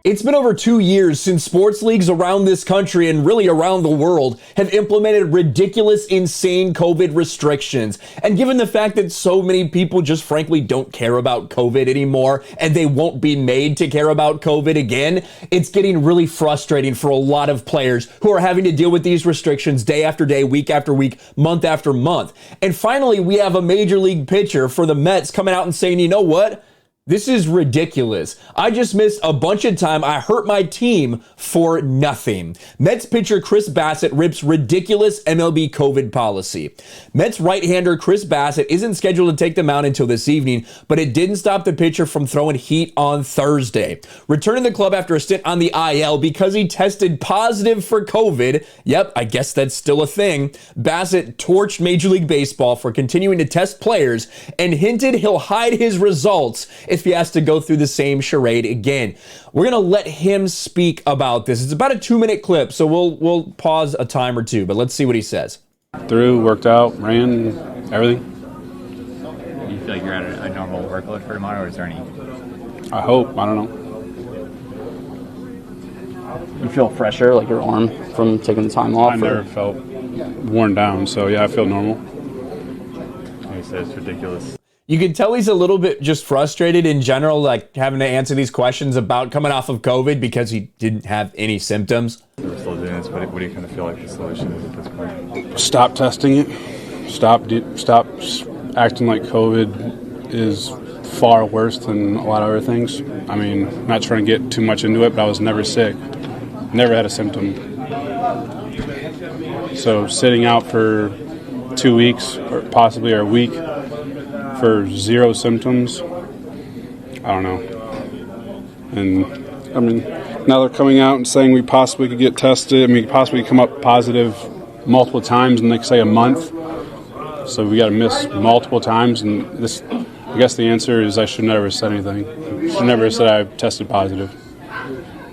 It's been over 2 years since sports leagues around this country and really around the world have implemented ridiculous, insane COVID restrictions. And given the fact that so many people just frankly don't care about COVID anymore, and they won't be made to care about COVID again, it's getting really frustrating for a lot of players who are having to deal with these restrictions day after day, week after week, month after month. And finally, we have a major league pitcher for the Mets coming out and saying, you know what? This is ridiculous. I just missed a bunch of time. I hurt my team for nothing. Mets pitcher Chris Bassitt rips ridiculous MLB COVID policy. Mets right-hander Chris Bassitt isn't scheduled to take the mound until this evening, but it didn't stop the pitcher from throwing heat on Thursday. Returning to the club after a stint on the IL because he tested positive for COVID. Yep, I guess that's still a thing. Bassitt torched Major League Baseball for continuing to test players and hinted he'll hide his results if he has to go through the same charade again. We're going to let him speak about this. It's about a 2-minute clip, so we'll pause a time or two, but let's see what he says. Worked out, ran, everything. You feel like you're at a normal workload for tomorrow, or is there any? I hope. I don't know. You feel fresher, like your arm from taking the time off? I never felt worn down, so yeah, I feel normal. He says it's ridiculous. You can tell he's a little bit just frustrated in general, like having to answer these questions about coming off of COVID because he didn't have any symptoms. We're still doing this, what do you kind of feel like the solution is at this point? Stop testing it. Stop acting like COVID is far worse than a lot of other things. I mean, not trying to get too much into it, but I was never sick. Never had a symptom. So sitting out for 2 weeks or possibly a week for 0 symptoms, I don't know. And I mean, now they're coming out and saying we possibly could get tested. I mean, possibly come up positive multiple times in, like, say, a month. So we got to miss multiple times. And this, I guess the answer is I should never have said anything. I should never have said I tested positive.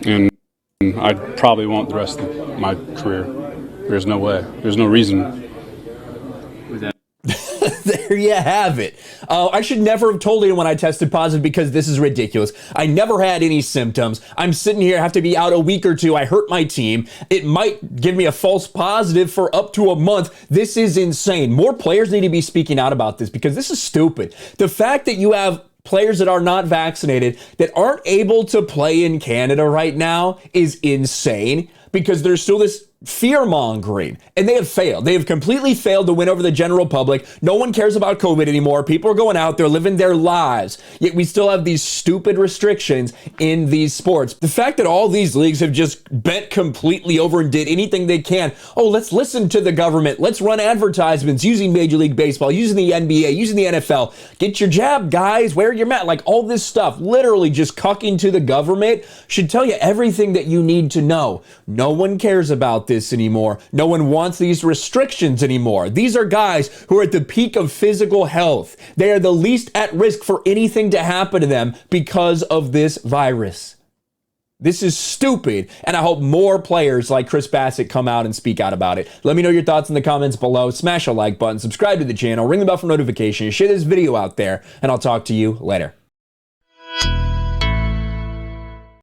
And I probably won't the rest of my career. There's no way. There's no reason. There you have it. I should never have told anyone I tested positive because this is ridiculous. I never had any symptoms. I'm sitting here, have to be out a week or two. I hurt my team. It might give me a false positive for up to a month. This is insane. More players need to be speaking out about this because this is stupid. The fact that you have players that are not vaccinated that aren't able to play in Canada right now is insane because there's still this fear-mongering, and they have failed. They have completely failed to win over the general public. No one cares about COVID anymore. People are going out there living their lives, yet we still have these stupid restrictions in these sports. The fact that all these leagues have just bent completely over and did anything they can. Oh, let's listen to the government. Let's run advertisements using Major League Baseball, using the NBA, using the NFL. Get your jab, guys. Wear your mask. Like, all this stuff, literally just cucking to the government, should tell you everything that you need to know. No one cares about this anymore. No one wants these restrictions anymore. These are guys who are at the peak of physical health. They are the least at risk for anything to happen to them because of this virus. This is stupid, and I hope more players like Chris Bassitt come out and speak out about it. Let me know your thoughts in the comments below. Smash a like button, subscribe to the channel, ring the bell for notifications, share this video out there, and I'll talk to you later.